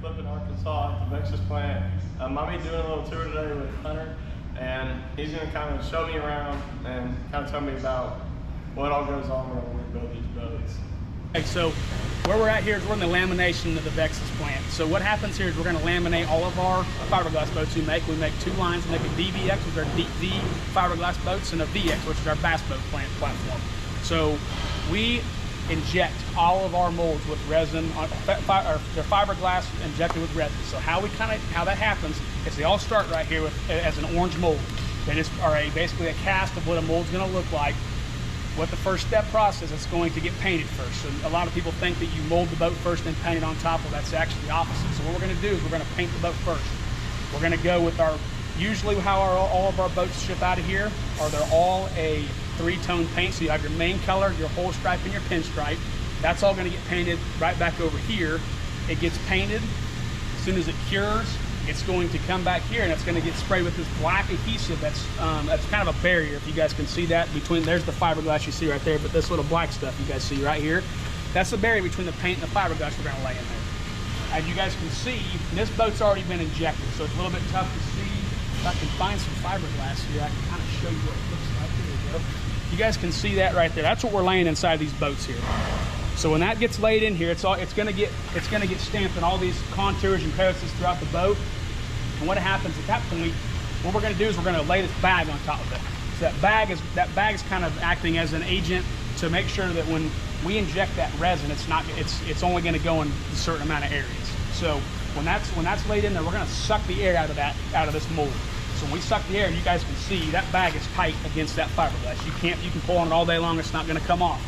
Flippin, Arkansas at the Vexus plant. I'll be doing a little tour today with Hunter, and he's going to kind of show me around and kind of tell me about what all goes on when we build these boats. Okay, so where we're at here is we're in the lamination of the Vexus plant. So what happens here is we're going to laminate all of our fiberglass boats we make. We make two lines. We make a DVX, which is our deep V fiberglass boats, and a VX, which is our bass boat platform. So we inject all of our molds with resin, or they're fiberglass injected with resin. So how that happens is they all start right here with as an orange mold. They just are basically a cast of what a mold's going to look like. What the first step process is going to get painted first. So a lot of people think that you mold the boat first and paint it on top. Well, that's actually the opposite. So what we're going to do is we're going to paint the boat first. We're going to go with usually how all of our boats ship out of here they're all a three-tone paint. So you have your main color, your whole stripe, and your pinstripe. That's all going to get painted right back over here. It gets painted. As soon as it cures, it's going to come back here and it's going to get sprayed with this black adhesive that's kind of a barrier, if you guys can see that. There's the fiberglass you see right there, but this little black stuff you guys see right here, that's the barrier between the paint and the fiberglass we're going to lay in there. As you guys can see, this boat's already been injected, so it's a little bit tough to see. If I can find some fiberglass here, I can kind of show you what it looks like. Here we go. You guys can see that right there. That's what we're laying inside these boats here. So when that gets laid in here, it's going to get stamped in all these contours and crevices throughout the boat. And what happens at that point, what we're going to do is we're going to lay this bag on top of it. So that bag is kind of acting as an agent to make sure that when we inject that resin, it's only going to go in a certain amount of areas. So when that's laid in there, we're going to suck the air out of this mold. So when we suck the air, you guys can see that bag is tight against that fiberglass. You can pull on it all day long, it's not going to come off.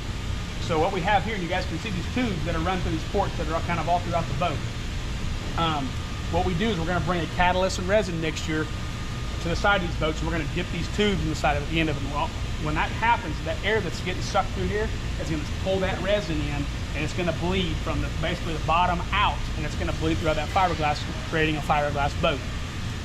So what we have here, and you guys can see these tubes that are run through these ports that are kind of all throughout the boat. What we do is we're going to bring a catalyst and resin mixture to the side of these boats, and we're going to dip these tubes in the side at the end of them. Well, when that happens, that air that's getting sucked through here is going to pull that resin in, and it's going to bleed from basically the bottom out, and it's going to bleed throughout that fiberglass, creating a fiberglass boat.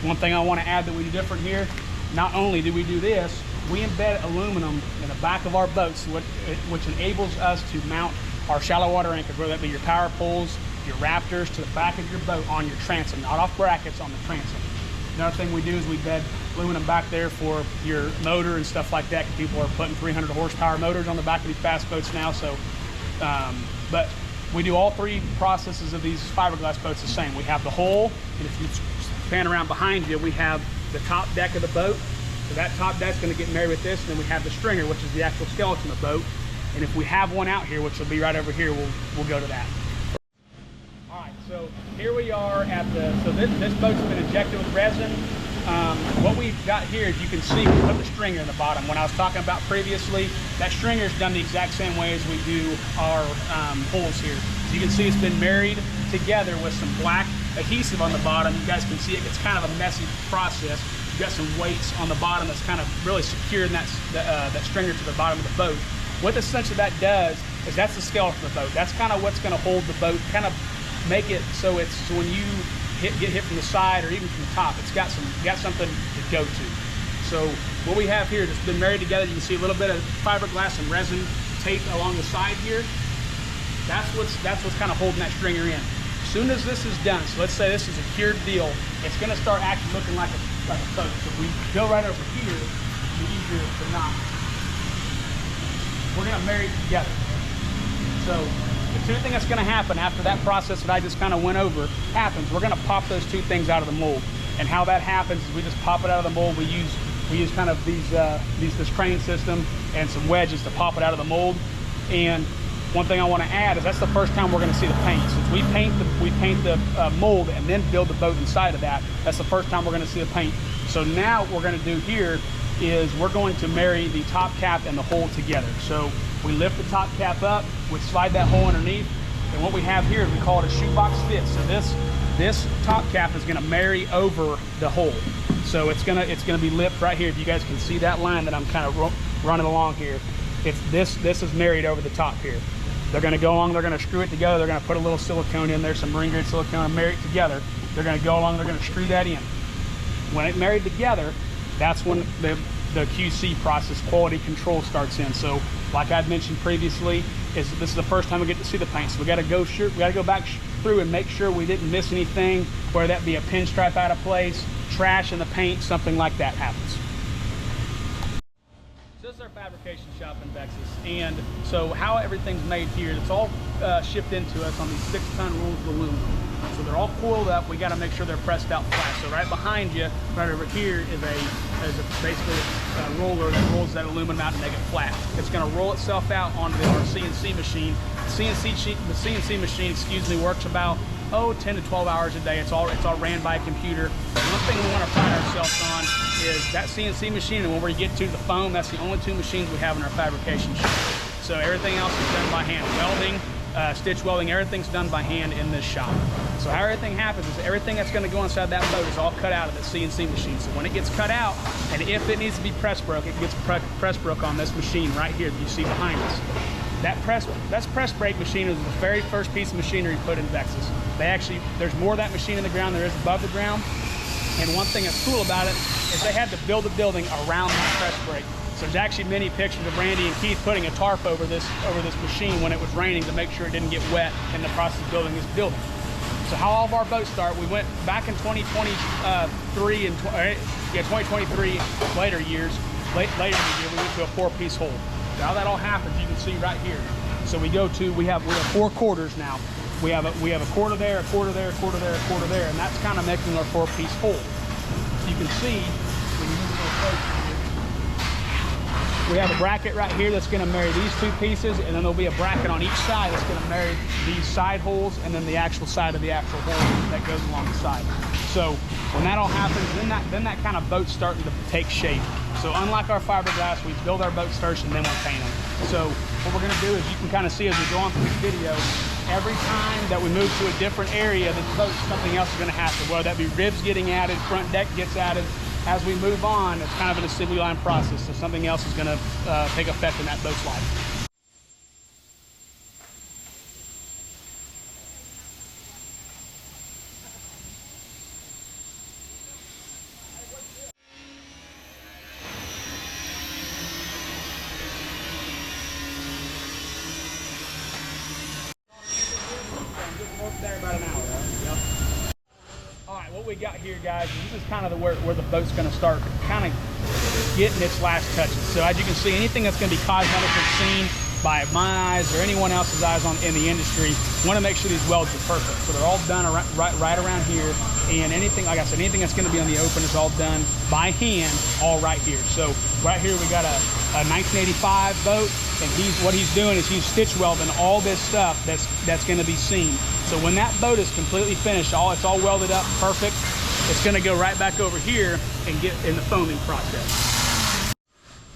One thing I want to add that we do different here, not only do we do this, we embed aluminum in the back of our boats, which enables us to mount our shallow water anchors, whether that be your power poles, your Raptors, to the back of your boat on your transom, not off brackets, on the transom. Another thing we do is we bed aluminum back there for your motor and stuff like that, because people are putting 300 horsepower motors on the back of these fast boats now. So, but we do all three processes of these fiberglass boats the same. We have the hull, and if you pan around behind you, we have the top deck of the boat. So that top deck's going to get married with this, and then we have the stringer, which is the actual skeleton of the boat. And if we have one out here, which will be right over here, we'll go to that. So here we are at this boat's been injected with resin. What we've got here, as you can see, we put the stringer in the bottom. When I was talking about previously, that stringer is done the exact same way as we do our holes here. So you can see it's been married together with some black adhesive on the bottom. You guys can see it's kind of a messy process. You've got some weights on the bottom that's kind of really securing that stringer to the bottom of the boat. What essentially that does is that's the skeleton of the boat. That's kind of what's going to hold the boat, kind of make it so when you get hit from the side or even from the top, it's got something to go to. So what we have here that's been married together, you can see a little bit of fiberglass and resin tape along the side here. That's what's kind of holding that stringer in. As soon as this is done, so let's say this is a cured deal, it's going to start actually looking like a boat. So if we go right over here, it'll be easier to knot. We're going to marry it together. So the two things that's going to happen after that process that I just kind of went over happens, we're going to pop those two things out of the mold. And how that happens is we just pop it out of the mold. We use kind of this crane system and some wedges to pop it out of the mold. And one thing I want to add is that's the first time we're going to see the paint. Since we paint the mold and then build the boat inside of that, that's the first time we're going to see the paint. So now what we're going to do here is we're going to marry the top cap and the hull together. So we lift the top cap up, we slide that hole underneath, and what we have here is we call it a shoebox fit. So this top cap is going to marry over the hole. So it's gonna be lipped right here. If you guys can see that line that I'm kind of running along here, this is married over the top here. They're going to go along, they're going to screw it together, they're going to put a little silicone in there, some marine grade silicone, and marry it together. They're going to go along, they're going to screw that in. When it's married together, that's when the QC process, quality control, starts in. So like I'd mentioned previously, this is the first time we get to see the paint. So we got to go back through and make sure we didn't miss anything, whether that be a pinstripe out of place, trash in the paint, something like that happens. So this is our fabrication shop in Vexus, and so how everything's made here, it's all shipped into us on these 6-ton rolls of aluminum. So they're all coiled up. We got to make sure they're pressed out flat. So right behind you, right over here, is basically a roller that rolls that aluminum out to make it flat. It's going to roll itself out onto our CNC machine. The CNC machine, works about 10 to 12 hours a day. It's all ran by a computer. One thing we want to pride ourselves on is that CNC machine, and when we get to the foam, that's the only 2 machines we have in our fabrication shop. So everything else is done by hand. Welding, stitch welding, everything's done by hand in this shop. So how everything happens is everything that's going to go inside that boat is all cut out of the CNC machine. So when it gets cut out, and if it needs to be press broke, it gets press broke on this machine right here that you see behind us. That press brake machine is the very first piece of machinery put in Vexus. There's more of that machine in the ground than there is above the ground. And one thing that's cool about it is they had to build a building around that press brake. So there's actually many pictures of Randy and Keith putting a tarp over this machine when it was raining to make sure it didn't get wet in the process of building this building. So how all of our boats start, we went back in 2023 and 2023 later in the year, we went to a 4-piece hole. So how that all happens, you can see right here. So we have 4 quarters now. We have a quarter there, a quarter there, a quarter there, a quarter there, and that's kind of making our 4-piece hole. So you can see when you move a little closer, we have a bracket right here that's going to marry these 2 pieces, and then there'll be a bracket on each side that's going to marry these side holes and then the actual side of the actual hole that goes along the side. So when that all happens, then that kind of boat's starting to take shape. So unlike our fiberglass, we build our boats first and then we paint them. So what we're going to do is, you can kind of see as we go on through this video, every time that we move to a different area, the boat, something else is going to happen. Whether that be ribs getting added, front deck gets added. As we move on, it's kind of an assembly line process, so something else is going to take effect in that boat's life. There about an hour, right? Yep. All right, what we got here, guys, this is kind of where the boat's going to start kind of getting its last touches. So as you can see, anything that's going to be cosmetically seen by my eyes or anyone else's eyes in the industry, want to make sure these welds are perfect. So they're all done right around here, and anything, like I said, anything that's going to be on the open is all done by hand, all right here. So right here we got a 1985 boat, and what he's doing is he's stitch welding all this stuff that's going to be seen. So when that boat is completely finished, it's all welded up perfect, it's going to go right back over here and get in the foaming process.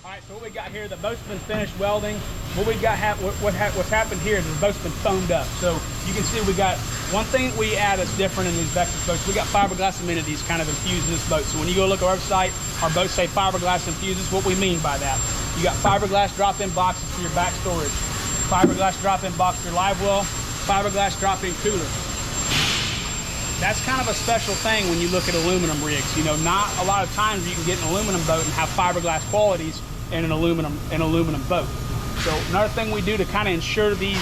All right, so what we got here, the boat's been finished welding. What we got, what's happened here is the boat's been foamed up. So you can see we got one thing we add that's different in these Vexus boats. We got fiberglass amenities kind of infused in this boat. So when you go look at our website, our boats say fiberglass infused. This is what we mean by that. You got fiberglass drop-in boxes for your back storage, fiberglass drop-in box for your live well, fiberglass drop-in cooler. That's kind of a special thing when you look at aluminum rigs. You know, not a lot of times you can get an aluminum boat and have fiberglass qualities in an aluminum boat. So another thing we do to kind of ensure these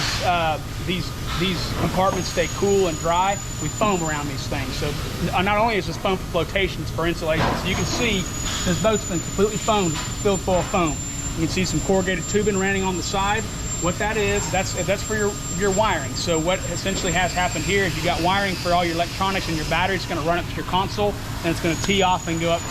compartments stay cool and dry, we foam around these things. So not only is this foam for flotation, it's for insulation. So you can see this boat's been completely foamed, filled full of foam. You can see some corrugated tubing running on the side. What that is, that's for your wiring. So what essentially has happened here is you got wiring for all your electronics and your battery. It's going to run up to your console, and it's going to tee off and go up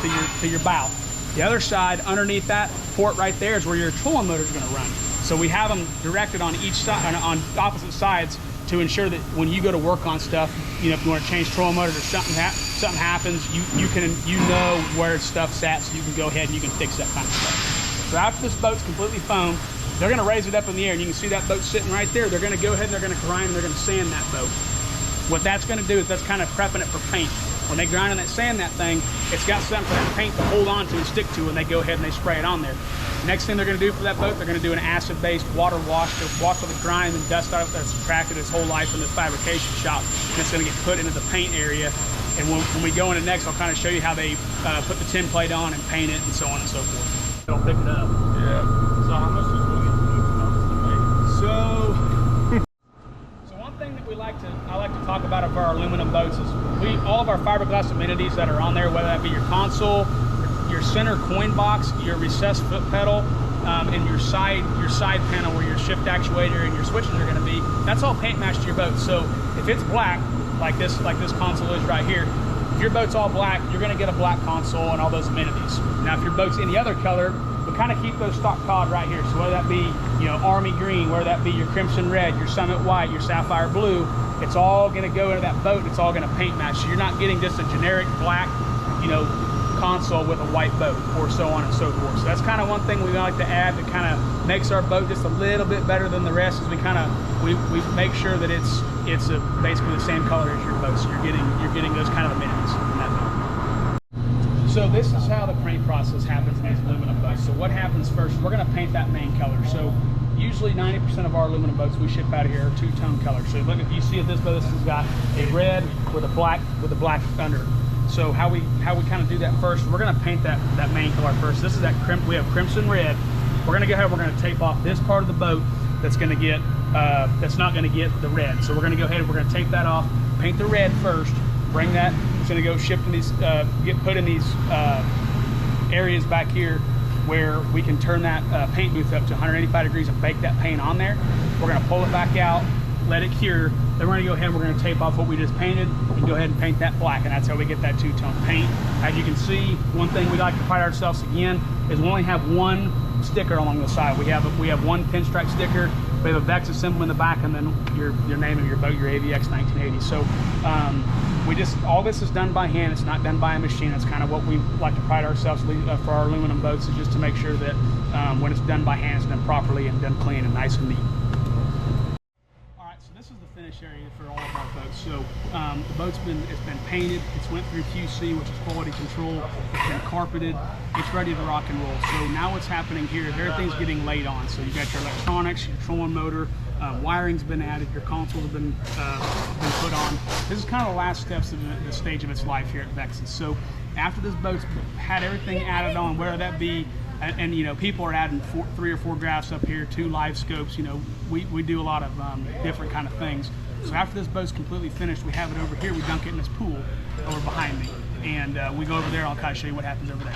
to your bow. The other side, underneath that port right there, is where your trolling motor is going to run. So we have them directed on each side, on opposite sides, to ensure that when you go to work on stuff, you know, if you want to change trolling motors or something happens, you know where stuff's at, so you can go ahead and you can fix that kind of stuff. So after this boat's completely foamed, they're going to raise it up in the air, and you can see that boat sitting right there. They're going to go ahead and they're going to grind and they're going to sand that boat. What that's going to do is that's kind of prepping it for paint. When they grind and they sand that thing, it's got something for that paint to hold on to and stick to when they go ahead and they spray it on there. Next thing they're going to do for that boat, they're going to do an acid-based water wash to wash all the grime and dust out that's attracted its whole life in this fabrication shop. And it's going to get put into the paint area. And when we go into next, I'll kind of show you how they put the tin plate on and paint it and so on and so forth. It'll pick it up. Yeah. So how much does one of these boats cost to make? So one thing that I I like to talk about for our aluminum boats is all of our fiberglass amenities that are on there, whether that be your console, your center coin box, your recessed foot pedal, and your side panel where your shift actuator and your switches are going to be. That's all paint matched to your boat. So if it's black, like this console is right here, if your boat's all black, you're going to get a black console and all those amenities. Now, if your boat's any other color, we kind of keep those stock cod right here. So whether that be, you know, army green, whether that be your crimson red, your summit white, your sapphire blue, it's all going to go into that boat. It's all going to paint match. So you're not getting just a generic black, you know, console with a white boat, or so on and so forth. So that's kind of one thing we like to add that kind of makes our boat just a little bit better than the rest. Is we make sure that it's basically the same color as your boat. So you're getting those kind of amenities in that boat. So this is how the paint process happens in these aluminum boats. So what happens first? We're going to paint that main color. So usually 90% of our aluminum boats we ship out of here are two-tone colors. So look, if you see this boat, this has got a red with a black under. So how we kind of do that first? We're going to paint that main color first. This is we have crimson red. We're going to go ahead. We're going to tape off this part of the boat that's going to get that's not going to get the red. So we're going to go ahead. We're going to tape that off. Paint the red first. Bring that. It's going to go shipped in these, get put in these areas back here where we can turn that paint booth up to 185 degrees and bake that paint on there. We're going to pull it back out, let it cure. Then we're going to go ahead. We're going to tape off what we just painted and go ahead and paint that black, and that's how we get that two-tone paint. As you can see, one thing we like to pride ourselves again is we only have one sticker along the side. We have one pinstripe sticker. We have a Vexus symbol in the back, and then your name of your boat, your AVX 1980. So all this is done by hand. It's not done by a machine. That's kind of what we like to pride ourselves for our aluminum boats, is just to make sure that when it's done by hand, it's done properly and done clean and nice and neat. All right, so this is the finish area for all of our boats. So the boat's been painted. It's went through QC, which is quality control. It's been carpeted. It's ready to rock and roll. So now what's happening here is everything's getting laid on. So you got your electronics, your trolling motor, wiring's been added, your consoles have been put on. This is kind of the last steps of the stage of its life here at Vexus. So after this boat's had everything added on, whether that be, and you know, people are adding 3 or 4 graphs up here, 2 live scopes. You know, we do a lot of different kind of things. So after this boat's completely finished, we have it over here. We dunk it in this pool over behind me, and we go over there. I'll kind of show you what happens over there.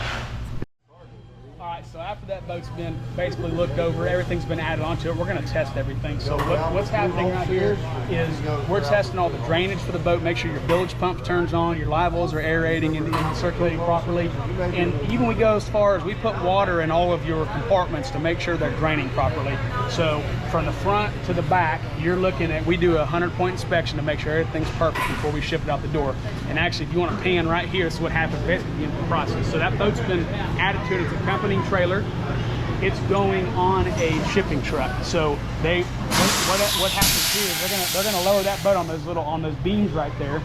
All right, so after that boat's been basically looked over, everything's been added onto it, we're going to test everything. So what's happening right here is we're testing all the drainage for the boat, make sure your bilge pump turns on, your live wells are aerating and circulating properly. And even we go as far as we put water in all of your compartments to make sure they're draining properly. So from the front to the back, you're looking at, we do a 100-point inspection to make sure everything's perfect before we ship it out the door. And actually, if you want to pan right here, this is what happens basically in the process. So that boat's been added to it. It's accompanying trailer. It's going on a shipping truck. So what happens here is they're gonna lower that boat on those beams right there.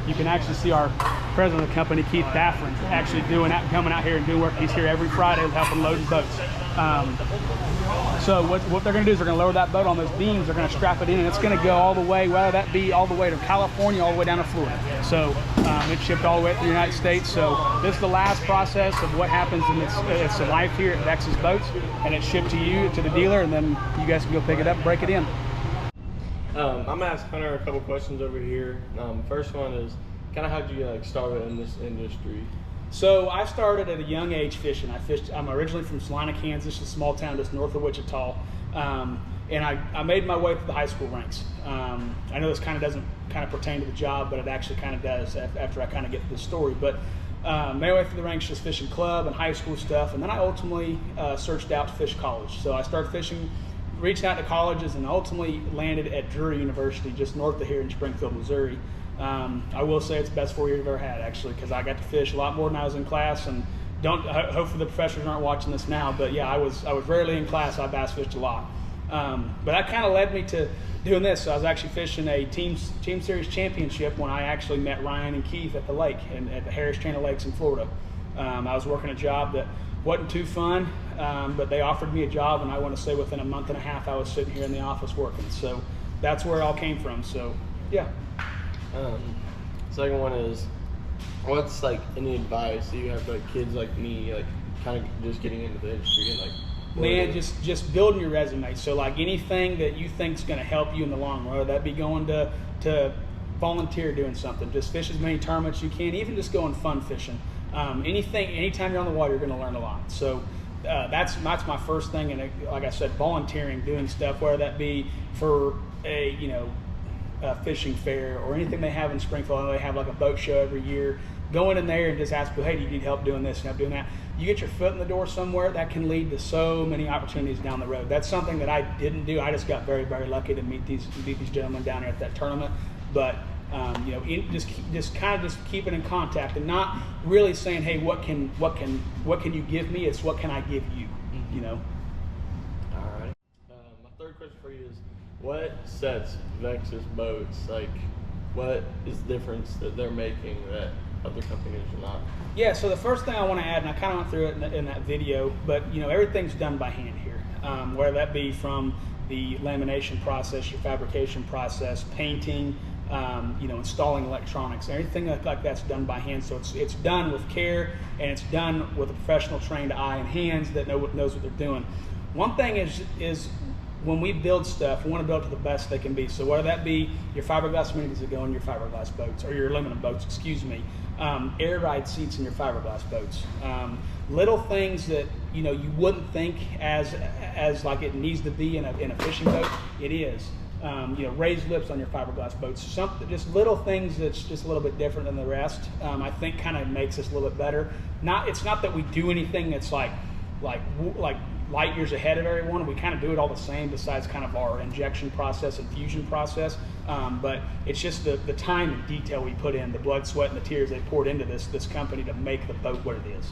You can actually see our president of the company, Keith Daffrin, actually coming out here and doing work. He's here every Friday helping load boats. So what they're going to do is they're going to lower that boat on those beams. They're going to strap it in, and it's going to go all the way, whether that be all the way to California, all the way down to Florida. So it's shipped all the way through the United States. So this is the last process of what happens in its life here at Vexus Boats, and it's shipped to you, to the dealer, and then you guys can go pick it up and break it in. I'm gonna ask Hunter a couple questions over here. First one is kind of how'd you start in this industry? So I started at a young age fishing. I'm originally from Salina, Kansas, a small town just north of Wichita, and I made my way through the high school ranks. I know this kind of doesn't pertain to the job, but it actually kind of does after I kind of get to the story. But made my way through the ranks, just fishing club and high school stuff, and then I ultimately searched out to fish college. So I started fishing, reached out to colleges, and ultimately landed at Drury University, just north of here in Springfield, Missouri. I will say it's the best 4 years I've ever had, actually, because I got to fish a lot more than I was in class. And hopefully the professors aren't watching this now, but yeah, I was rarely in class. I bass fished a lot, but that kind of led me to doing this. So I was actually fishing a team series championship when I actually met Ryan and Keith at the lake and at the Harris Chain of Lakes in Florida. I was working a job that wasn't too fun, but they offered me a job, and I want to say within a month and a half I was sitting here in the office working. So that's where it all came from. So yeah. Second one is, what's any advice you have for kids like me, kind of just getting into the industry and Man, just building your resume. So anything that you think is going to help you in the long run, whether that be going to to volunteer doing something. Just fish as many tournaments you can, even just going fun fishing. Anytime you're on the water, you're going to learn a lot. So that's my first thing. And like I said, volunteering, doing stuff, whether that be for a fishing fair or anything they have in Springfield. They have like a boat show every year. Going in there and just ask people, hey, do you need help doing this and help doing that? You get your foot in the door somewhere, that can lead to so many opportunities down the road. That's something that I didn't do. I just got very, very lucky to meet these gentlemen down there at that tournament. But just kind of keeping in contact and not really saying, hey, what can you give me? It's what can I give you? All right. My third question for you is, what sets Vexus boats? Like, what is the difference that they're making that other companies are not? Yeah, so the first thing I want to add, and I kind of went through it in that video, but everything's done by hand here, whether that be from the lamination process, your fabrication process, painting, installing electronics, everything like that's done by hand. So it's done with care, and it's done with a professional trained eye and hands that knows what they're doing. One thing is when we build stuff, we want to build it to the best they can be. So whether that be your fiberglass amenities that go in your fiberglass boats, or your aluminum boats, air ride seats in your fiberglass boats, little things that you wouldn't think as like it needs to be in a fishing boat, it is. Raised lips on your fiberglass boats, just little things that's just a little bit different than the rest. I think kind of makes us a little bit better. It's not that we do anything that's like light years ahead of everyone. We kind of do it all the same, besides kind of our injection process and fusion process. But it's just the time and detail we put in, the blood, sweat, and the tears they poured into this company to make the boat what it is.